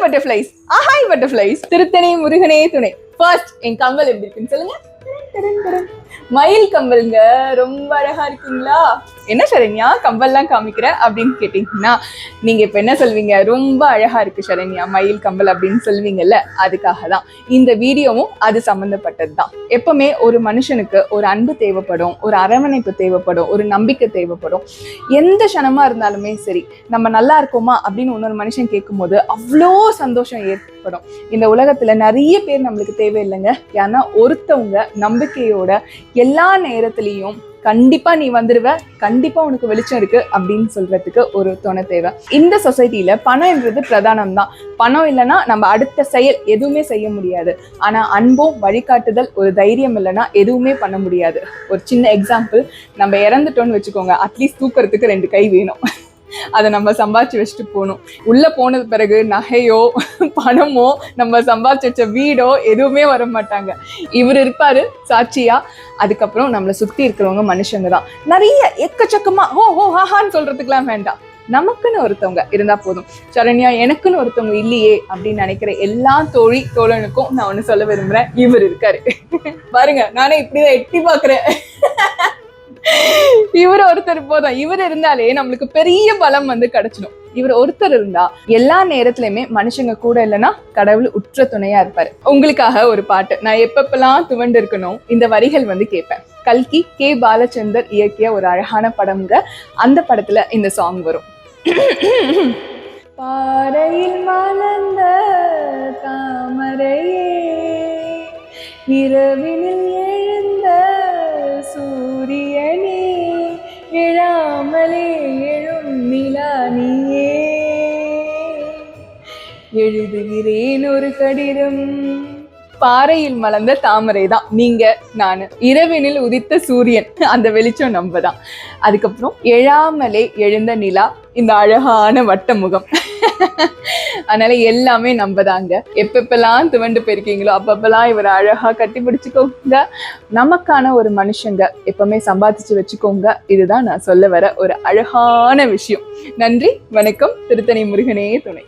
Butterflies, ஆஹாய் butterflies, Tiruttani முருகனே துணை. First என் கம்மல் எப்படி இருக்குன்னு சொல்லுங்க. மயில் கம்பல்ங்க, ரொம்ப அழகா இருக்குங்களா? என்ன சரண்யா கம்பல்லாம் காமிக்கிற அப்படின்னு கேட்டீங்கன்னா, நீங்க இப்ப என்ன சொல்வீங்க? ரொம்ப அழகா இருக்கு சரண்யா மயில் கம்பல் அப்படின்னு சொல்வீங்கல்ல, அதுக்காக தான் இந்த வீடியோவும் அது சம்பந்தப்பட்டது தான். எப்பவுமே ஒரு மனுஷனுக்கு ஒரு அன்பு தேவைப்படும், ஒரு அரவணைப்பு தேவைப்படும், ஒரு நம்பிக்கை தேவைப்படும். எந்த க்ஷணமா இருந்தாலுமே சரி, நம்ம நல்லா இருக்கோமா அப்படின்னு இன்னொரு மனுஷன் கேட்கும் போது அவ்வளோ சந்தோஷம் ஏற்படும். இந்த உலகத்துல நிறைய பேர் நம்மளுக்கு தேவையில்லைங்க. ஏன்னா ஒருத்தவங்க நம்பிக்கையோட எல்லா நேரத்திலையும் கண்டிப்பா நீ வந்துடுவ, கண்டிப்பா உனக்கு வெளிச்சம் இருக்கு அப்படின்னு சொல்றதுக்கு ஒரு துணை தேவை. இந்த சொசைட்டில பணம்ன்றது பிரதானம் தான். பணம் இல்லைன்னா நம்ம அடுத்த செயல் எதுவுமே செய்ய முடியாது. ஆனா அன்பும் வழிகாட்டுதல் ஒரு தைரியம் இல்லைன்னா எதுவுமே பண்ண முடியாது. ஒரு சின்ன எக்ஸாம்பிள், நம்ம இறந்துட்டோம்னு வச்சுக்கோங்க, அட்லீஸ்ட் தூக்குறதுக்கு 2 கை வேணும். அதை நம்ம சம்பாதிச்சு வச்சுட்டு போகணும். உள்ள போனது பிறகு நகையோ பணமோ நம்ம சம்பாதிச்சு வச்ச வீடோ எதுவுமே வர மாட்டாங்க. இவர் இருப்பாரு சாட்சியா. அதுக்கப்புறம் நம்மளை சுத்தி இருக்கிறவங்க மனுஷங்க தான். நிறைய எக்கச்சக்கமா ஹோ ஹோ ஹாஹான்னு சொல்றதுக்கெல்லாம் வேண்டாம். நமக்குன்னு ஒருத்தவங்க இருந்தா போதும். சரண்யா எனக்குன்னு ஒருத்தவங்க இல்லையே அப்படின்னு நினைக்கிற எல்லா தோழி தோழனுக்கும் நான் ஒண்ணு சொல்ல விரும்புறேன், இவர் இருக்காரு. பாருங்க, நானே இப்படிதான் எட்டி பாக்குறேன். இவர் ஒருத்தர் போதும். இவர் இருந்தாலே நம்மளுக்கு பெரிய பலம் கிடைச்சிடும். இவர் ஒருத்தர் இருந்தா எல்லா நேரத்திலயுமே மனுஷங்க கூட இல்லைன்னா கடவுள் உற்ற துணையா இருப்பாரு. உங்களுக்காக ஒரு பாட்டு, நான் எப்பப்பெல்லாம் துவண்டு இருக்கணும் இந்த வரிகள் கேட்பேன். கல்கி கே பாலச்சந்தர் இயக்கிய ஒரு அழகான படம்ங்க. அந்த படத்துல இந்த சாங் வரும். பாறையில் மலர்ந்த தாமரையே, இரவினில் எழுந்த சூரியனே, எழாமலே எழும் நிலா நீயே, எழுதுகிறேன் ஒரு கடிதம். பாறையில் மலர்ந்த தாமரை தான் நீங்க, நானு. இரவினில் உதித்த சூரியன், அந்த வெளிச்சம் நம்ம தான். அதுக்கப்புறம் எழாமலே எழுந்த நிலா, இந்த அழகான வட்ட முகம். அதனால எல்லாமே நம்ம தாங்க. எப்பப்பெல்லாம் துவண்டு போயிருக்கீங்களோ அப்பப்பெல்லாம் இவரை அழகா கட்டி பிடிச்சுக்கோங்க. நமக்கான ஒரு மனுஷங்க எப்பவுமே சம்பாதிச்சு வச்சுக்கோங்க. இதுதான் நான் சொல்ல வர ஒரு அழகான விஷயம். நன்றி, வணக்கம். திருத்தணி முருகனே துணை.